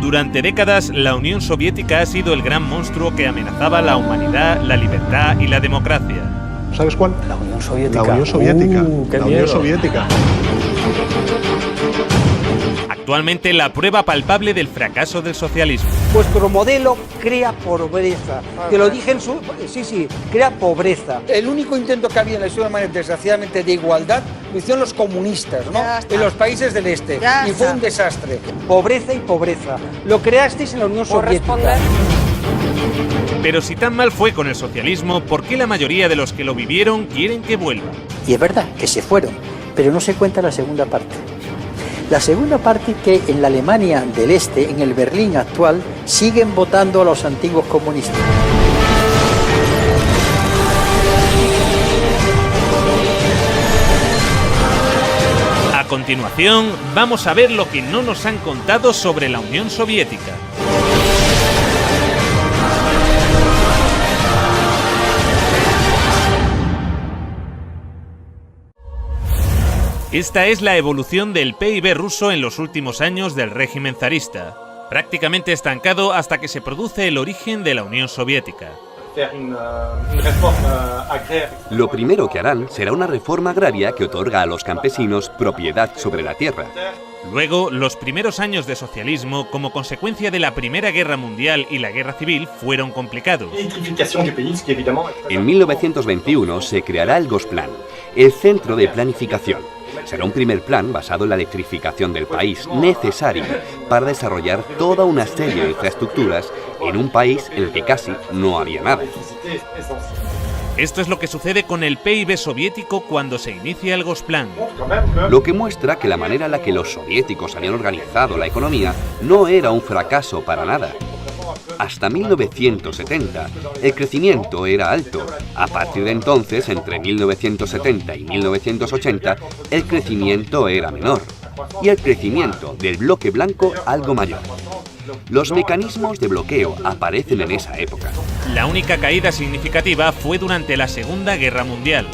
Durante décadas, la Unión Soviética ha sido el gran monstruo que amenazaba la humanidad, la libertad y la democracia. ¿Sabes cuál? La Unión Soviética. La Unión Soviética. ¡Qué La miedo! Unión Soviética. Actualmente, la prueba palpable del fracaso del socialismo. Vuestro modelo crea pobreza. Te lo dije en su... Sí, crea pobreza. El único intento que había en la historia humana, desgraciadamente, de igualdad, lo hicieron los comunistas, ¿no? En los países del este. Y fue un desastre. Pobreza y pobreza. Lo creasteis en la Unión Soviética. Pero si tan mal fue con el socialismo, ¿por qué la mayoría de los que lo vivieron quieren que vuelva? Y es verdad que se fueron, pero no se cuenta la segunda parte. La segunda parte, que en la Alemania del Este, en el Berlín actual, siguen votando a los antiguos comunistas. A continuación, vamos a ver lo que no nos han contado sobre la Unión Soviética. Esta es la evolución del PIB ruso en los últimos años del régimen zarista, prácticamente estancado hasta que se produce el origen de la Unión Soviética. Lo primero que harán será una reforma agraria que otorga a los campesinos propiedad sobre la tierra. Luego, los primeros años de socialismo, como consecuencia de la Primera Guerra Mundial y la Guerra Civil, fueron complicados. En 1921 se creará el Gosplan, el Centro de Planificación. Será un primer plan basado en la electrificación del país, necesario para desarrollar toda una serie de infraestructuras en un país en el que casi no había nada. Esto es lo que sucede con el PIB soviético cuando se inicia el Gosplan. Lo que muestra que la manera en la que los soviéticos habían organizado la economía no era un fracaso para nada. Hasta 1970, el crecimiento era alto. A partir de entonces, entre 1970 y 1980, el crecimiento era menor. Y el crecimiento del bloque blanco algo mayor. Los mecanismos de bloqueo aparecen en esa época. La única caída significativa fue durante la Segunda Guerra Mundial.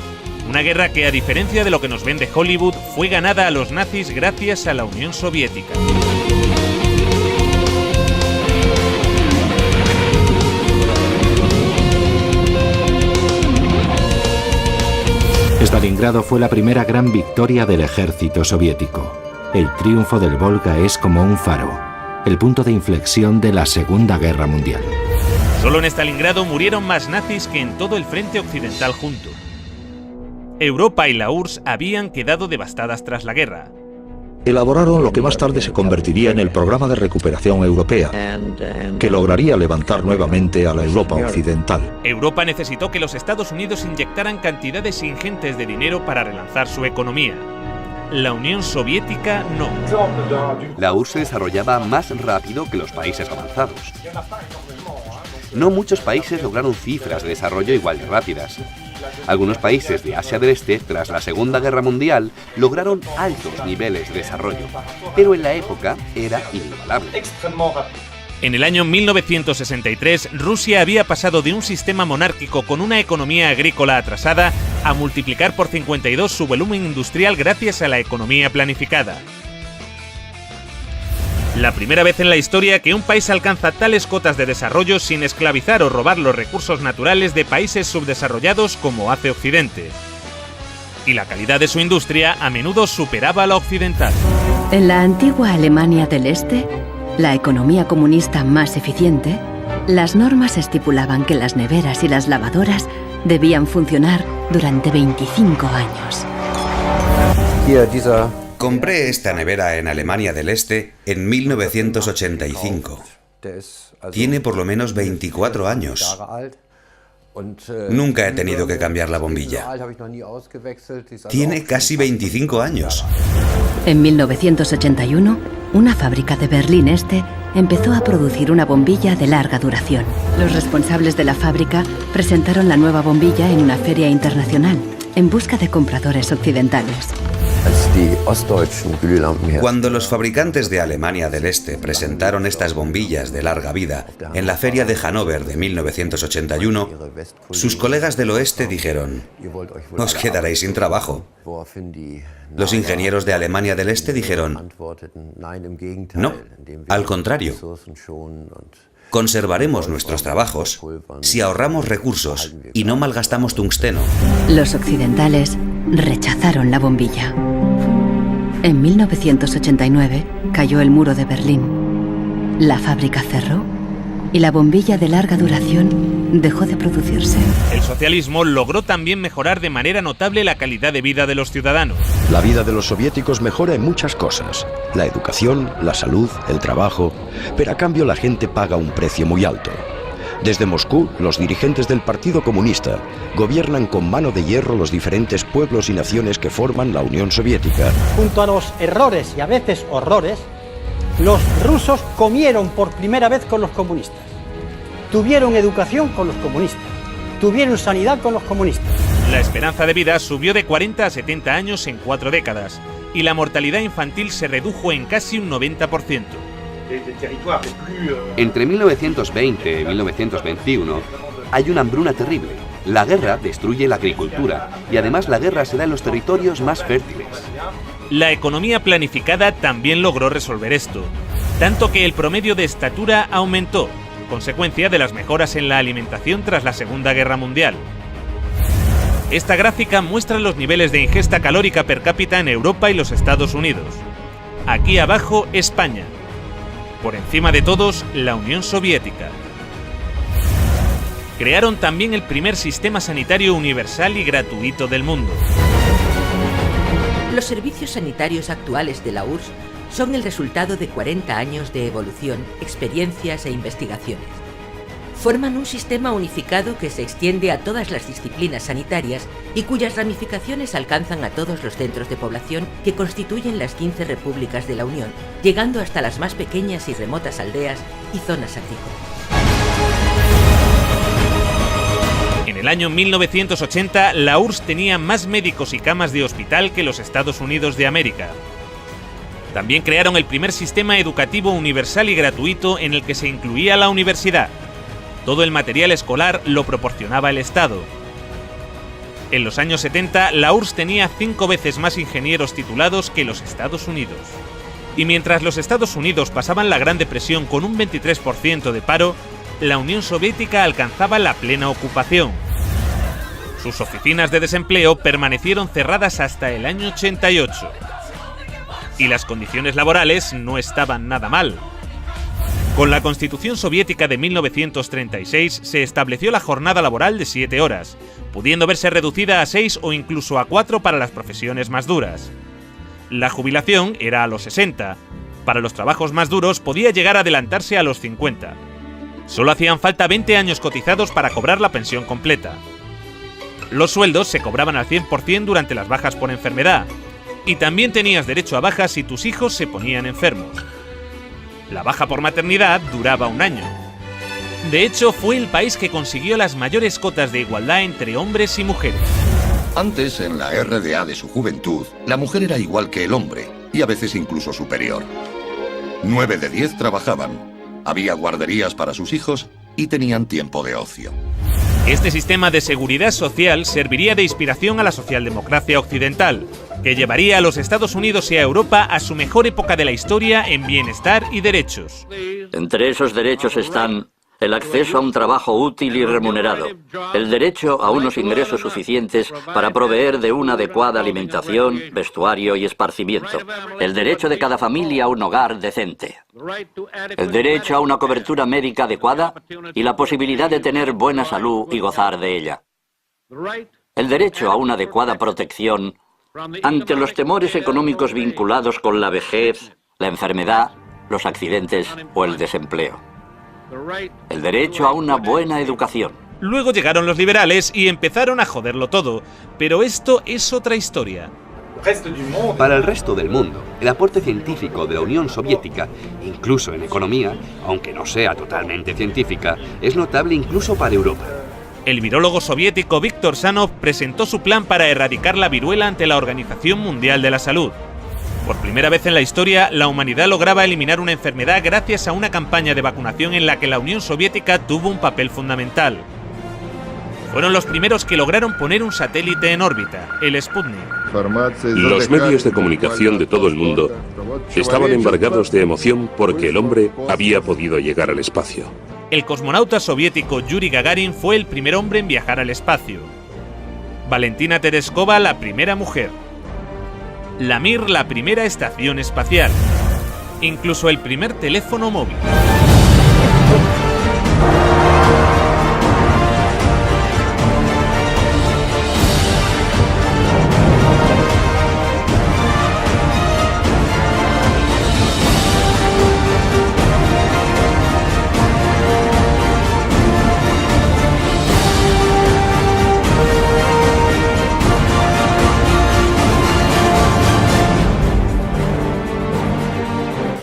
Una guerra que, a diferencia de lo que nos vende Hollywood, fue ganada a los nazis gracias a la Unión Soviética. Stalingrado fue la primera gran victoria del ejército soviético. El triunfo del Volga es como un faro, el punto de inflexión de la Segunda Guerra Mundial. Solo en Stalingrado murieron más nazis que en todo el frente occidental junto. Europa y la URSS habían quedado devastadas tras la guerra. Elaboraron lo que más tarde se convertiría en el Programa de Recuperación Europea, que lograría levantar nuevamente a la Europa occidental. Europa necesitó que los Estados Unidos inyectaran cantidades ingentes de dinero para relanzar su economía. La Unión Soviética no. La URSS se desarrollaba más rápido que los países avanzados. No muchos países lograron cifras de desarrollo igual de rápidas. Algunos países de Asia del Este, tras la Segunda Guerra Mundial, lograron altos niveles de desarrollo, pero en la época era inigualable. En el año 1963, Rusia había pasado de un sistema monárquico con una economía agrícola atrasada a multiplicar por 52 su volumen industrial gracias a la economía planificada. La primera vez en la historia que un país alcanza tales cotas de desarrollo sin esclavizar o robar los recursos naturales de países subdesarrollados como hace Occidente. Y la calidad de su industria a menudo superaba la occidental. En la antigua Alemania del Este, la economía comunista más eficiente, las normas estipulaban que las neveras y las lavadoras debían funcionar durante 25 años. Compré esta nevera en Alemania del Este en 1985. Tiene por lo menos 24 años. Nunca he tenido que cambiar la bombilla. Tiene casi 25 años. En 1981, una fábrica de Berlín Este empezó a producir una bombilla de larga duración. Los responsables de la fábrica presentaron la nueva bombilla en una feria internacional, en busca de compradores occidentales. Cuando los fabricantes de Alemania del Este presentaron estas bombillas de larga vida en la Feria de Hannover de 1981, sus colegas del oeste dijeron: «Os quedaréis sin trabajo». Los ingenieros de Alemania del Este dijeron: «No, al contrario. Conservaremos nuestros trabajos si ahorramos recursos y no malgastamos tungsteno». Los occidentales rechazaron la bombilla. En 1989 cayó el muro de Berlín. La fábrica cerró y la bombilla de larga duración dejó de producirse. El socialismo logró también mejorar de manera notable la calidad de vida de los ciudadanos. La vida de los soviéticos mejora en muchas cosas: la educación, la salud, el trabajo, pero a cambio la gente paga un precio muy alto. Desde Moscú, los dirigentes del Partido Comunista gobiernan con mano de hierro los diferentes pueblos y naciones que forman la Unión Soviética. Junto a los errores y a veces horrores, los rusos comieron por primera vez con los comunistas. Tuvieron educación con los comunistas. Tuvieron sanidad con los comunistas. La esperanza de vida subió de 40 a 70 años en 4 décadas y la mortalidad infantil se redujo en casi un 90%. Entre 1920 y 1921 hay una hambruna terrible. La guerra destruye la agricultura y además la guerra se da en los territorios más fértiles. La economía planificada también logró resolver esto, tanto que el promedio de estatura aumentó, consecuencia de las mejoras en la alimentación tras la Segunda Guerra Mundial. Esta gráfica muestra los niveles de ingesta calórica per cápita en Europa y los Estados Unidos. Aquí abajo, España. Por encima de todos, la Unión Soviética. Crearon también el primer sistema sanitario universal y gratuito del mundo. Los servicios sanitarios actuales de la URSS son el resultado de 40 años de evolución, experiencias e investigaciones. Forman un sistema unificado que se extiende a todas las disciplinas sanitarias y cuyas ramificaciones alcanzan a todos los centros de población que constituyen las 15 repúblicas de la Unión, llegando hasta las más pequeñas y remotas aldeas y zonas agrícolas. En el año 1980, la URSS tenía más médicos y camas de hospital que los Estados Unidos de América. También crearon el primer sistema educativo universal y gratuito en el que se incluía la universidad. Todo el material escolar lo proporcionaba el Estado. En los años 70, la URSS tenía 5 veces más ingenieros titulados que los Estados Unidos. Y mientras los Estados Unidos pasaban la Gran Depresión con un 23% de paro, la Unión Soviética alcanzaba la plena ocupación. Sus oficinas de desempleo permanecieron cerradas hasta el año 88. Y las condiciones laborales no estaban nada mal. Con la Constitución Soviética de 1936 se estableció la jornada laboral de 7 horas, pudiendo verse reducida a 6 o incluso a 4 para las profesiones más duras. La jubilación era a los 60. Para los trabajos más duros podía llegar a adelantarse a los 50. Solo hacían falta 20 años cotizados para cobrar la pensión completa. Los sueldos se cobraban al 100% durante las bajas por enfermedad, y también tenías derecho a bajas si tus hijos se ponían enfermos. La baja por maternidad duraba 1 año. De hecho, fue el país que consiguió las mayores cotas de igualdad entre hombres y mujeres. Antes, en la RDA de su juventud, la mujer era igual que el hombre, y a veces incluso superior. 9 de 10 trabajaban, había guarderías para sus hijos y tenían tiempo de ocio. Este sistema de seguridad social serviría de inspiración a la socialdemocracia occidental, que llevaría a los Estados Unidos y a Europa a su mejor época de la historia en bienestar y derechos. Entre esos derechos están el acceso a un trabajo útil y remunerado, el derecho a unos ingresos suficientes para proveer de una adecuada alimentación, vestuario y esparcimiento, el derecho de cada familia a un hogar decente, el derecho a una cobertura médica adecuada y la posibilidad de tener buena salud y gozar de ella, el derecho a una adecuada protección ante los temores económicos vinculados con la vejez, la enfermedad, los accidentes o el desempleo. El derecho a una buena educación. Luego llegaron los liberales y empezaron a joderlo todo, pero esto es otra historia. Para el resto del mundo, el aporte científico de la Unión Soviética, incluso en economía, aunque no sea totalmente científica, es notable incluso para Europa. El virólogo soviético Viktor Sanov presentó su plan para erradicar la viruela ante la Organización Mundial de la Salud. Por primera vez en la historia, la humanidad lograba eliminar una enfermedad gracias a una campaña de vacunación en la que la Unión Soviética tuvo un papel fundamental. Fueron los primeros que lograron poner un satélite en órbita, el Sputnik. Los medios de comunicación de todo el mundo estaban embargados de emoción porque el hombre había podido llegar al espacio. El cosmonauta soviético Yuri Gagarin fue el primer hombre en viajar al espacio. Valentina Tereskova, la primera mujer. La Mir, la primera estación espacial. Incluso el primer teléfono móvil.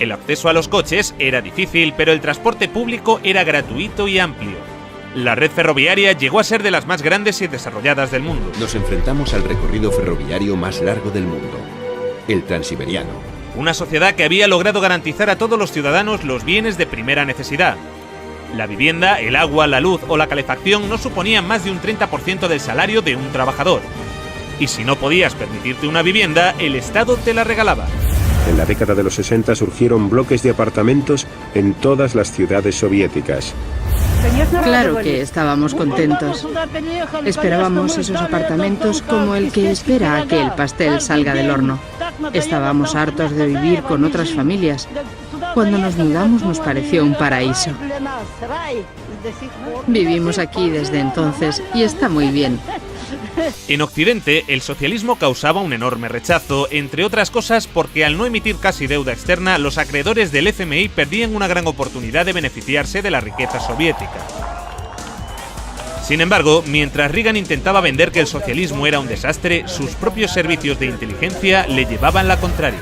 El acceso a los coches era difícil, pero el transporte público era gratuito y amplio. La red ferroviaria llegó a ser de las más grandes y desarrolladas del mundo. Nos enfrentamos al recorrido ferroviario más largo del mundo, el Transiberiano. Una sociedad que había logrado garantizar a todos los ciudadanos los bienes de primera necesidad. La vivienda, el agua, la luz o la calefacción no suponían más de un 30% del salario de un trabajador. Y si no podías permitirte una vivienda, el Estado te la regalaba. En la década de los 60 surgieron bloques de apartamentos en todas las ciudades soviéticas. Claro que estábamos contentos. Esperábamos esos apartamentos como el que espera a que el pastel salga del horno. Estábamos hartos de vivir con otras familias. Cuando nos mudamos nos pareció un paraíso. Vivimos aquí desde entonces y está muy bien. En Occidente, el socialismo causaba un enorme rechazo, entre otras cosas porque al no emitir casi deuda externa, los acreedores del FMI perdían una gran oportunidad de beneficiarse de la riqueza soviética. Sin embargo, mientras Reagan intentaba vender que el socialismo era un desastre, sus propios servicios de inteligencia le llevaban la contraria.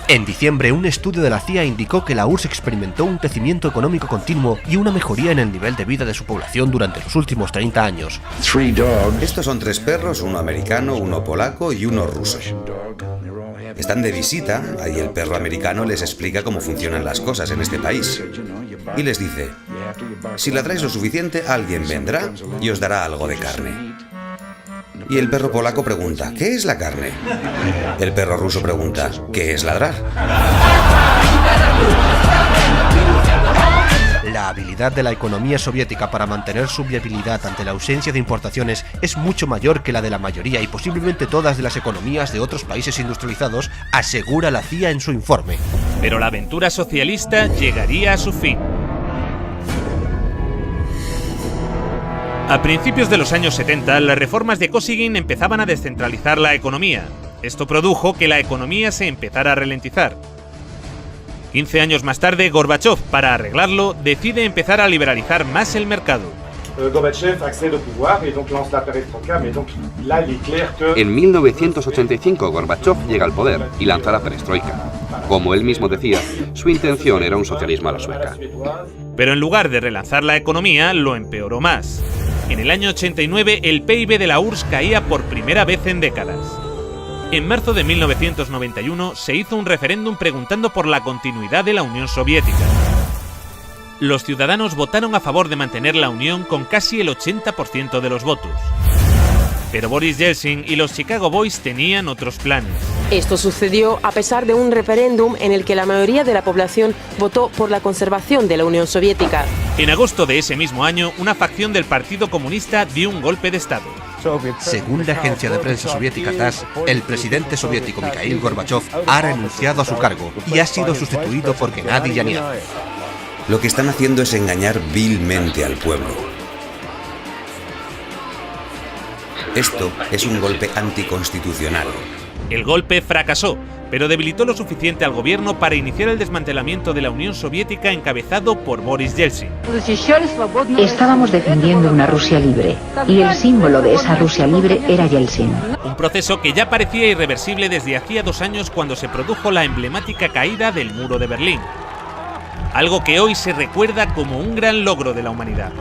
En diciembre, un estudio de la CIA indicó que la URSS experimentó un crecimiento económico continuo y una mejoría en el nivel de vida de su población durante los últimos 30 años. Estos son 3 perros, uno americano, uno polaco y uno ruso. Están de visita, ahí el perro americano les explica cómo funcionan las cosas en este país. Y les dice, si ladráis lo suficiente, alguien vendrá y os dará algo de carne. Y el perro polaco pregunta, ¿qué es la carne? El perro ruso pregunta, ¿qué es ladrar? La habilidad de la economía soviética para mantener su viabilidad ante la ausencia de importaciones es mucho mayor que la de la mayoría y posiblemente todas de las economías de otros países industrializados, asegura la CIA en su informe. Pero la aventura socialista llegaría a su fin. A principios de los años 70, las reformas de Kosygin empezaban a descentralizar la economía. Esto produjo que la economía se empezara a ralentizar. 15 años más tarde, Gorbachev, para arreglarlo, decide empezar a liberalizar más el mercado. En 1985, Gorbachev llega al poder y lanza la perestroika. Como él mismo decía, su intención era un socialismo a la sueca. Pero en lugar de relanzar la economía, lo empeoró más. En el año 89, el PIB de la URSS caía por primera vez en décadas. En marzo de 1991 se hizo un referéndum preguntando por la continuidad de la Unión Soviética. Los ciudadanos votaron a favor de mantener la Unión con casi el 80% de los votos. Pero Boris Yeltsin y los Chicago Boys tenían otros planes. Esto sucedió a pesar de un referéndum en el que la mayoría de la población votó por la conservación de la Unión Soviética. En agosto de ese mismo año, una facción del Partido Comunista dio un golpe de Estado. Según la agencia de prensa soviética TASS, el presidente soviético Mikhail Gorbachev ha renunciado a su cargo y ha sido sustituido por Gennady Yanev. Lo que están haciendo es engañar vilmente al pueblo. Esto es un golpe anticonstitucional. El golpe fracasó, pero debilitó lo suficiente al gobierno para iniciar el desmantelamiento de la Unión Soviética encabezado por Boris Yeltsin. Estábamos defendiendo una Rusia libre, y el símbolo de esa Rusia libre era Yeltsin. Un proceso que ya parecía irreversible desde hacía 2 años cuando se produjo la emblemática caída del muro de Berlín. Algo que hoy se recuerda como un gran logro de la humanidad.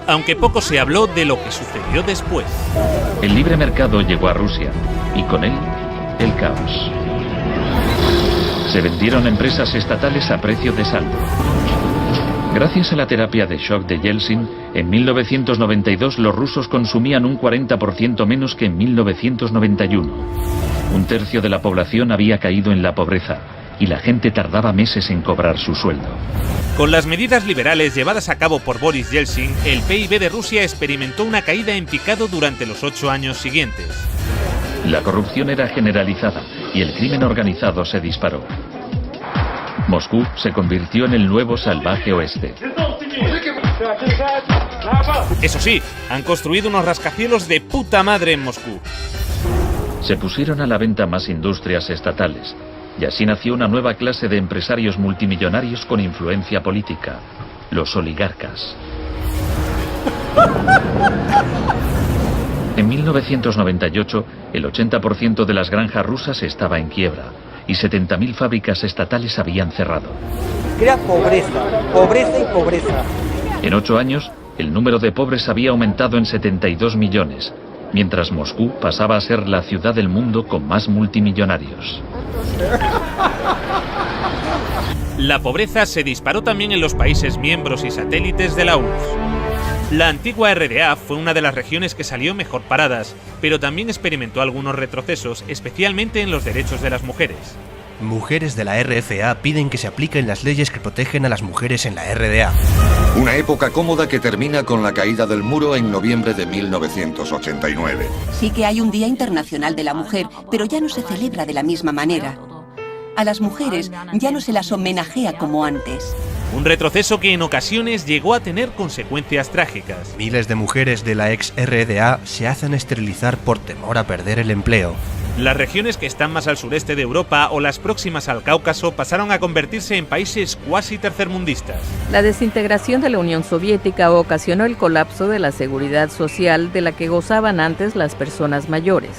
aunque poco se habló de lo que sucedió después. El libre mercado llegó a Rusia y con él el caos. Se vendieron empresas estatales a precio de saldo. Gracias a la terapia de shock de Yeltsin, en 1992 los rusos consumían un 40% menos que en 1991. Un tercio de la población había caído en la pobreza y la gente tardaba meses en cobrar su sueldo. Con las medidas liberales llevadas a cabo por Boris Yeltsin, el PIB de Rusia experimentó una caída en picado durante los 8 años siguientes. La corrupción era generalizada y el crimen organizado se disparó. Moscú se convirtió en el nuevo salvaje oeste. Eso sí, han construido unos rascacielos de puta madre en Moscú. Se pusieron a la venta más industrias estatales, y así nació una nueva clase de empresarios multimillonarios con influencia política, los oligarcas. En 1998, el 80% de las granjas rusas estaba en quiebra y 70.000 fábricas estatales habían cerrado. Crea pobreza, pobreza y pobreza. En 8 años, el número de pobres había aumentado en 72 millones, mientras Moscú pasaba a ser la ciudad del mundo con más multimillonarios. La pobreza se disparó también en los países miembros y satélites de la URSS. La antigua RDA fue una de las regiones que salió mejor paradas, pero también experimentó algunos retrocesos, especialmente en los derechos de las mujeres. Mujeres de la RFA piden que se apliquen las leyes que protegen a las mujeres en la RDA. Una época cómoda que termina con la caída del muro en noviembre de 1989. Sí que hay un Día Internacional de la Mujer, pero ya no se celebra de la misma manera. A las mujeres ya no se las homenajea como antes. Un retroceso que en ocasiones llegó a tener consecuencias trágicas. Miles de mujeres de la ex RDA se hacen esterilizar por temor a perder el empleo. Las regiones que están más al sureste de Europa o las próximas al Cáucaso pasaron a convertirse en países cuasi tercermundistas. La desintegración de la Unión Soviética ocasionó el colapso de la seguridad social de la que gozaban antes las personas mayores.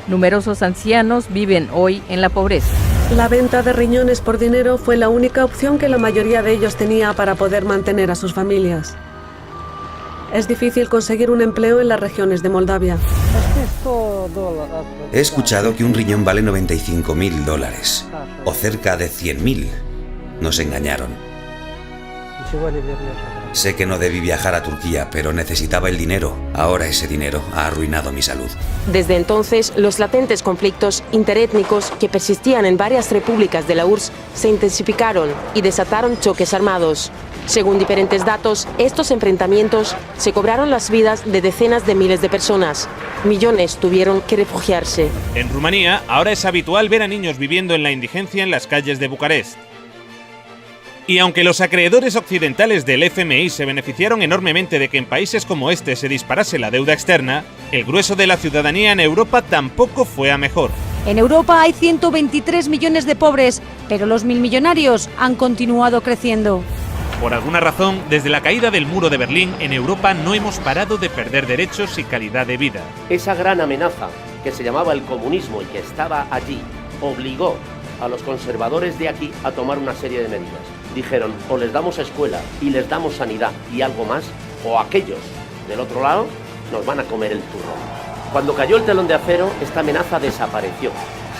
Numerosos ancianos viven hoy en la pobreza. La venta de riñones por dinero fue la única opción que la mayoría de ellos tenía para poder mantener a sus familias. Es difícil conseguir un empleo en las regiones de Moldavia. He escuchado que un riñón vale $95.000, o cerca de 100.000. Nos engañaron. Sé que no debí viajar a Turquía, pero necesitaba el dinero. Ahora ese dinero ha arruinado mi salud. Desde entonces, los latentes conflictos interétnicos que persistían en varias repúblicas de la URSS se intensificaron y desataron choques armados. Según diferentes datos, estos enfrentamientos se cobraron las vidas de decenas de miles de personas. Millones tuvieron que refugiarse. En Rumanía, ahora es habitual ver a niños viviendo en la indigencia en las calles de Bucarest. Y aunque los acreedores occidentales del FMI se beneficiaron enormemente de que en países como este se disparase la deuda externa, el grueso de la ciudadanía en Europa tampoco fue a mejor. En Europa hay 123 millones de pobres, pero los milmillonarios han continuado creciendo. Por alguna razón, desde la caída del muro de Berlín, en Europa no hemos parado de perder derechos y calidad de vida. Esa gran amenaza que se llamaba el comunismo y que estaba allí, obligó a los conservadores de aquí a tomar una serie de medidas. Dijeron, o les damos escuela y les damos sanidad y algo más, o aquellos del otro lado nos van a comer el turrón. Cuando cayó el telón de acero, esta amenaza desapareció.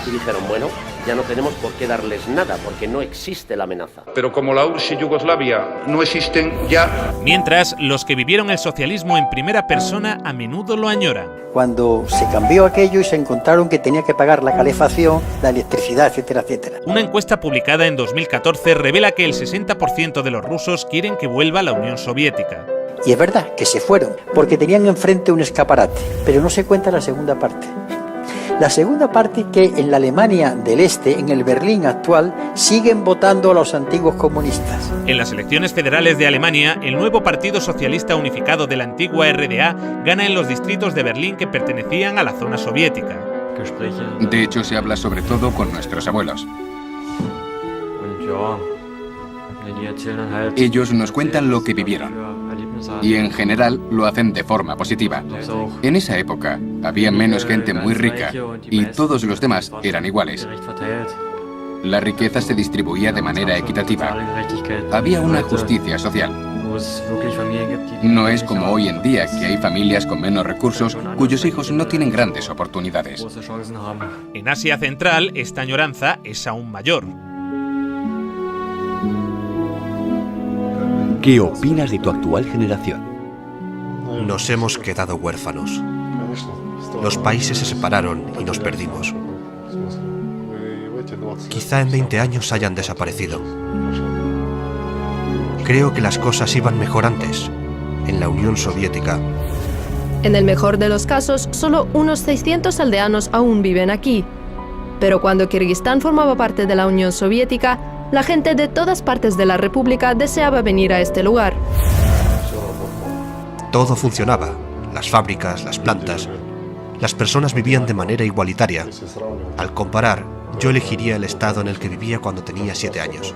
Y dijeron, bueno, ya no tenemos por qué darles nada, porque no existe la amenaza. Pero como la URSS y Yugoslavia no existen ya... Mientras, los que vivieron el socialismo en primera persona a menudo lo añoran. Cuando se cambió aquello y se encontraron que tenía que pagar la calefacción, la electricidad, etcétera, etcétera. Una encuesta publicada en 2014 revela que el 60% de los rusos quieren que vuelva la Unión Soviética. Y es verdad que se fueron, porque tenían enfrente un escaparate, pero no se cuenta la segunda parte. La segunda parte que en la Alemania del Este, en el Berlín actual, siguen votando a los antiguos comunistas. En las elecciones federales de Alemania, el nuevo Partido Socialista Unificado de la antigua RDA gana en los distritos de Berlín que pertenecían a la zona soviética. De hecho, se habla sobre todo con nuestros abuelos. Ellos nos cuentan lo que vivieron. Y en general lo hacen de forma positiva. En esa época había menos gente muy rica y todos los demás eran iguales. La riqueza se distribuía de manera equitativa. Había una justicia social. No es como hoy en día, que hay familias con menos recursos cuyos hijos no tienen grandes oportunidades. En Asia Central, esta añoranza es aún mayor. ¿Qué opinas de tu actual generación? Nos hemos quedado huérfanos. Los países se separaron y nos perdimos. Quizá en 20 años hayan desaparecido. Creo que las cosas iban mejor antes, en la Unión Soviética. En el mejor de los casos, solo unos 600 aldeanos aún viven aquí. Pero cuando Kirguistán formaba parte de la Unión Soviética, la gente de todas partes de la República deseaba venir a este lugar. Todo funcionaba, las fábricas, las plantas. Las personas vivían de manera igualitaria. Al comparar, yo elegiría el estado en el que vivía cuando tenía 7 años.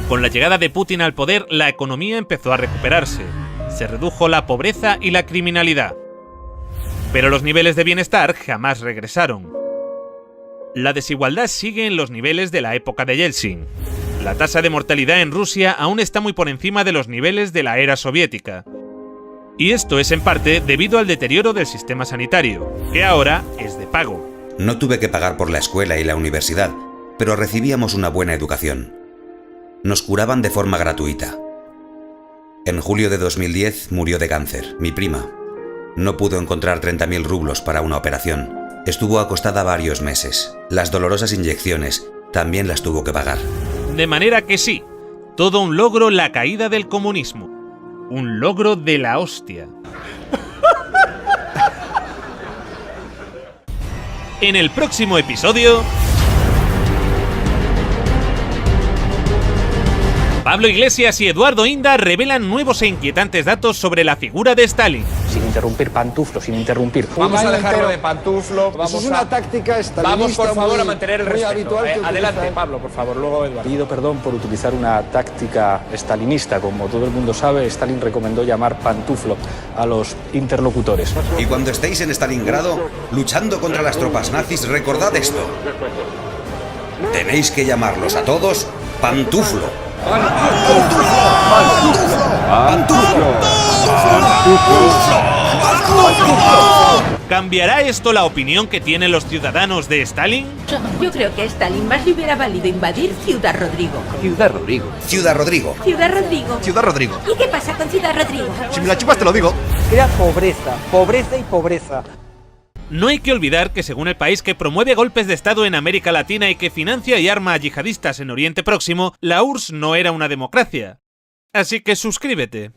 Con la llegada de Putin al poder, la economía empezó a recuperarse. Se redujo la pobreza y la criminalidad. Pero los niveles de bienestar jamás regresaron. La desigualdad sigue en los niveles de la época de Yeltsin. La tasa de mortalidad en Rusia aún está muy por encima de los niveles de la era soviética. Y esto es en parte debido al deterioro del sistema sanitario, que ahora es de pago. No tuve que pagar por la escuela y la universidad, pero recibíamos una buena educación. Nos curaban de forma gratuita. En julio de 2010 murió de cáncer, mi prima. No pudo encontrar 30.000 rublos para una operación. Estuvo acostada varios meses. Las dolorosas inyecciones también las tuvo que pagar. De manera que sí, todo un logro la caída del comunismo. Un logro de la hostia. En el próximo episodio... Pablo Iglesias y Eduardo Inda revelan nuevos e inquietantes datos sobre la figura de Stalin. Sin interrumpir, Pantuflo, sin interrumpir. Vamos a dejarlo de Pantuflo. Eso es una táctica estalinista. Vamos, por favor, a mantener el respeto. Adelante, Pablo, por favor, luego Eduardo. Pido perdón por utilizar una táctica estalinista. Como todo el mundo sabe, Stalin recomendó llamar Pantuflo a los interlocutores. Y cuando estéis en Stalingrado, luchando contra las tropas nazis, recordad esto. Tenéis que llamarlos a todos Pantuflo. ¿Cambiará esto la opinión que tienen los ciudadanos de Stalin? Yo creo que a Stalin más le hubiera valido invadir Ciudad Rodrigo. Ciudad Rodrigo. Ciudad Rodrigo. Ciudad Rodrigo. Ciudad Rodrigo. ¿Y qué pasa con Ciudad Rodrigo? Si me la chupas te lo digo. Crea pobreza, pobreza y pobreza. No hay que olvidar que según el país que promueve golpes de Estado en América Latina y que financia y arma a yihadistas en Oriente Próximo, la URSS no era una democracia. Así que suscríbete.